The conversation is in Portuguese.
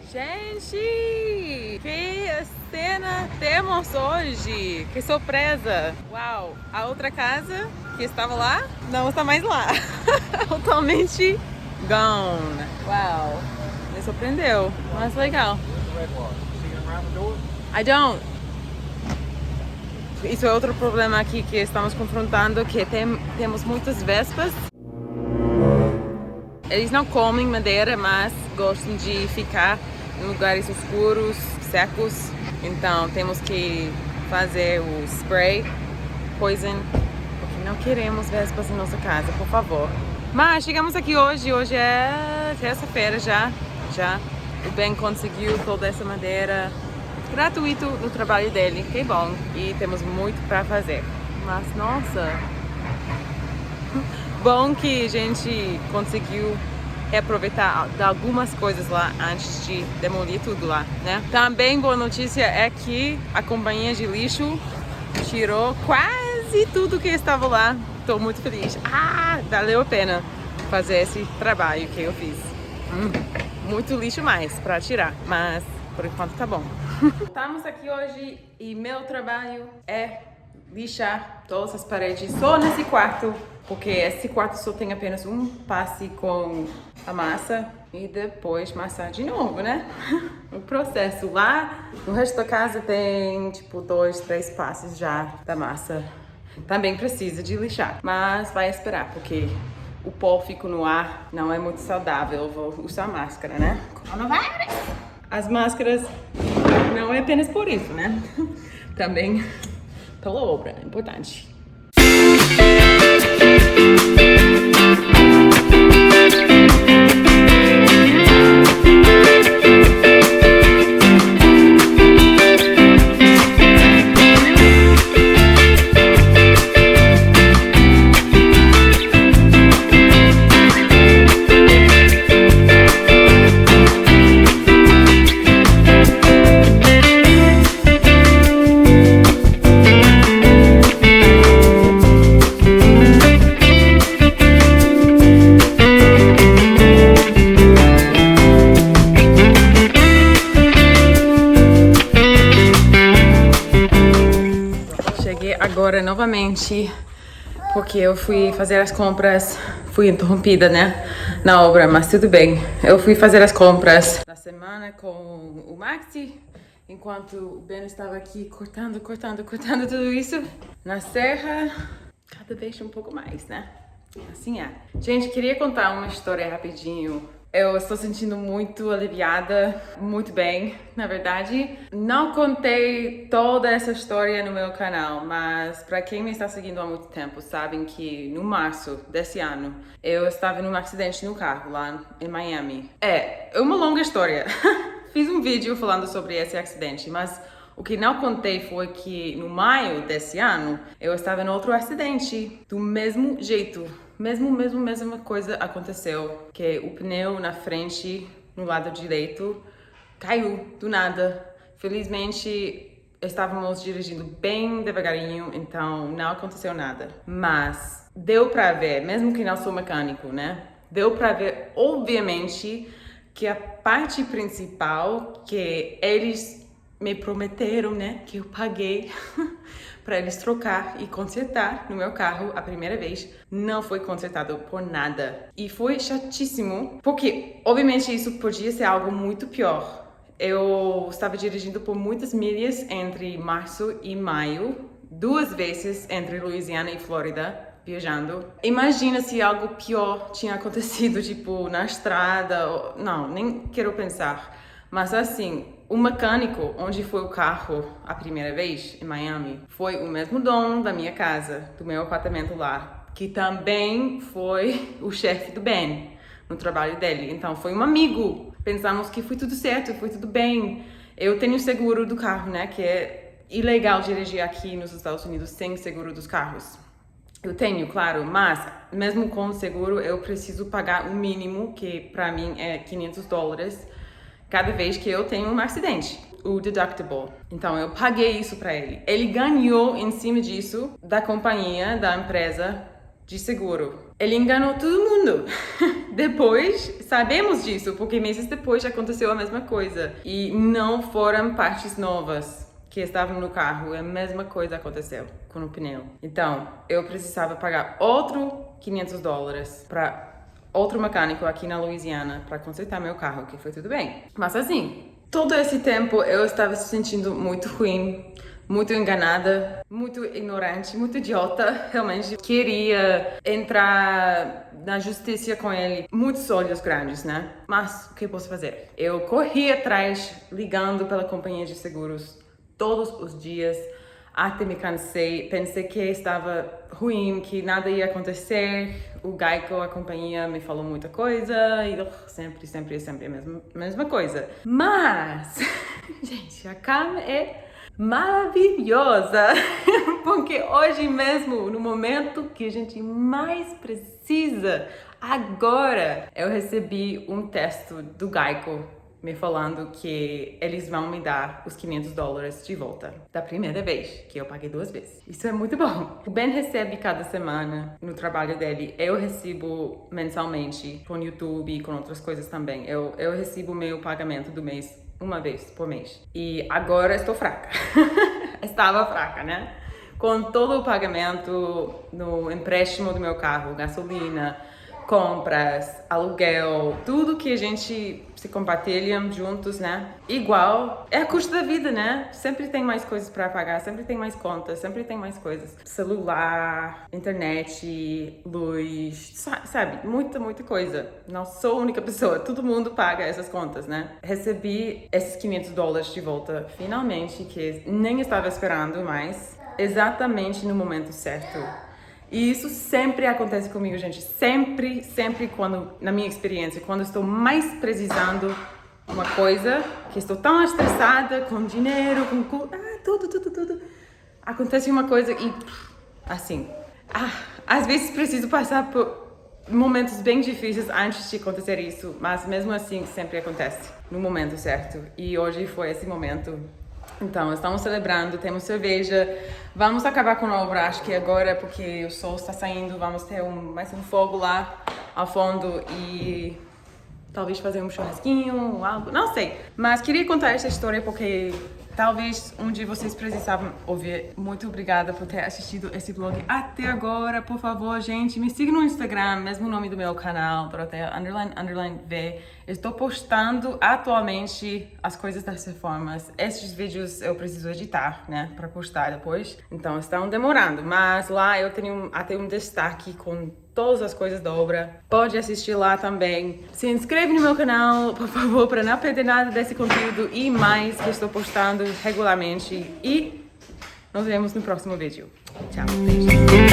Gente, que cena temos hoje! Que surpresa! Uau! A outra casa que estava lá não está mais lá. Totalmente gone. Uau! Me surpreendeu, mas legal. I don't. Isso é outro problema aqui que estamos confrontando, que temos muitas vespas. Eles não comem madeira, mas gostam de ficar em lugares escuros, secos. Então temos que fazer o spray poison, porque não queremos vespas em nossa casa, por favor. Mas chegamos aqui hoje é terça-feira já. O Ben conseguiu toda essa madeira gratuito no trabalho dele, que bom. E temos muito para fazer. Mas nossa, bom que a gente conseguiu aproveitar algumas coisas lá antes de demolir tudo lá, né? Também boa notícia é que a companhia de lixo tirou quase tudo que estava lá. Estou muito feliz. Valeu a pena fazer esse trabalho que eu fiz. Muito lixo mais para tirar, mas por enquanto tá bom. Estamos aqui hoje e meu trabalho é lixar todas as paredes só nesse quarto, porque esse quarto só tem apenas um passe com a massa e depois massar de novo, né? O processo lá, no resto da casa tem tipo 2, 3 passes já da massa. Também precisa de lixar, mas vai esperar, porque o pó fica no ar, não é muito saudável. Eu vou usar máscara, né? Coronavírus! As máscaras não é apenas por isso, né? Também pela obra, é importante. Agora novamente, porque eu fui fazer as compras, fui interrompida, né, na obra, mas tudo bem. Eu fui fazer as compras da semana com o Maxi, enquanto o Ben estava aqui cortando tudo isso na serra, cada vez um pouco mais, né? Assim é. Gente, queria contar uma história rapidinho. Eu estou sentindo muito aliviada, muito bem, na verdade. Não contei toda essa história no meu canal, mas para quem me está seguindo há muito tempo, sabem que no março desse ano eu estava num acidente no carro lá em Miami. É uma longa história. Fiz um vídeo falando sobre esse acidente, mas o que não contei foi que no maio desse ano eu estava em outro acidente do mesmo jeito. Mesma coisa aconteceu, que o pneu na frente, no lado direito, caiu do nada. Felizmente, estávamos dirigindo bem devagarinho, então não aconteceu nada. Mas deu pra ver, mesmo que não sou mecânico, né? Deu pra ver, obviamente, que a parte principal que eles me prometeram, né, que eu paguei para eles trocar e consertar no meu carro a primeira vez, não foi consertado por nada. E foi chatíssimo, porque obviamente isso podia ser algo muito pior. Eu estava dirigindo por muitas milhas entre março e maio, 2 vezes entre Louisiana e Flórida, viajando. Imagina se algo pior tinha acontecido, tipo, na estrada. Não, nem quero pensar. Mas assim, o mecânico onde foi o carro a primeira vez, em Miami, foi o mesmo dono da minha casa, do meu apartamento lá, que também foi o chefe do Ben, no trabalho dele. Então foi um amigo. Pensamos que foi tudo certo, foi tudo bem. Eu tenho seguro do carro, né, que é ilegal dirigir aqui nos Estados Unidos sem seguro dos carros. Eu tenho, claro, mas mesmo com o seguro eu preciso pagar o mínimo, que pra mim é $500, cada vez que eu tenho um acidente, o deductible. Então eu paguei isso pra ele. Ele ganhou em cima disso da companhia, da empresa, de seguro. Ele enganou todo mundo. Depois, sabemos disso, porque meses depois aconteceu a mesma coisa. E não foram partes novas que estavam no carro. A mesma coisa aconteceu com o pneu. Então, eu precisava pagar outro $500 para outro mecânico aqui na Louisiana para consertar meu carro, que foi tudo bem. Mas assim, todo esse tempo eu estava se sentindo muito ruim, muito enganada, muito ignorante, muito idiota. Realmente queria entrar na justiça com ele. Muitos olhos grandes, né? Mas o que eu posso fazer? Eu corri atrás, ligando pela companhia de seguros todos os dias, até me cansei. Pensei que estava ruim, que nada ia acontecer. O Geico, a companhia, me falou muita coisa e sempre a mesma coisa. Mas, gente, a Cam é maravilhosa, porque hoje mesmo, no momento que a gente mais precisa, agora, eu recebi um texto do Geico me falando que eles vão me dar os $500 de volta da primeira vez, que eu paguei 2 vezes. Isso é muito bom. O Ben recebe cada semana no trabalho dele. Eu recebo mensalmente com o YouTube e com outras coisas também. Eu recebo meu pagamento do mês uma vez por mês. E agora estou fraca. Estava fraca, né? Com todo o pagamento no empréstimo do meu carro, gasolina, compras, aluguel, tudo que a gente se compartilha juntos, né? Igual, é a custo da vida, né? Sempre tem mais coisas para pagar, sempre tem mais contas, sempre tem mais coisas. Celular, internet, luz, sabe? Muita coisa. Não sou a única pessoa, todo mundo paga essas contas, né? Recebi esses $500 de volta, finalmente, que nem estava esperando mais, exatamente no momento certo. E isso sempre acontece comigo, gente. Sempre quando, na minha experiência, quando estou mais precisando uma coisa, que estou tão estressada com dinheiro, com tudo. Acontece uma coisa e, assim, às vezes preciso passar por momentos bem difíceis antes de acontecer isso, mas mesmo assim sempre acontece no momento certo. E hoje foi esse momento. Então, estamos celebrando, temos cerveja, vamos acabar com a obra, acho que agora, porque o sol está saindo, vamos ter mais um fogo lá ao fundo e talvez fazer um churrasquinho, algo, não sei. Mas queria contar essa história porque talvez um dia vocês precisavam ouvir. Muito obrigada por ter assistido esse vlog até agora. Por favor, gente, me siga no Instagram, mesmo nome do meu canal, __V. Estou postando atualmente as coisas das reformas. Esses vídeos eu preciso editar, né, para postar depois. Então, estão demorando, mas lá eu tenho até um destaque com todas as coisas da obra. Pode assistir lá também. Se inscreve no meu canal, por favor, para não perder nada desse conteúdo e mais que estou postando regularmente. E nos vemos no próximo vídeo. Tchau. Beijo.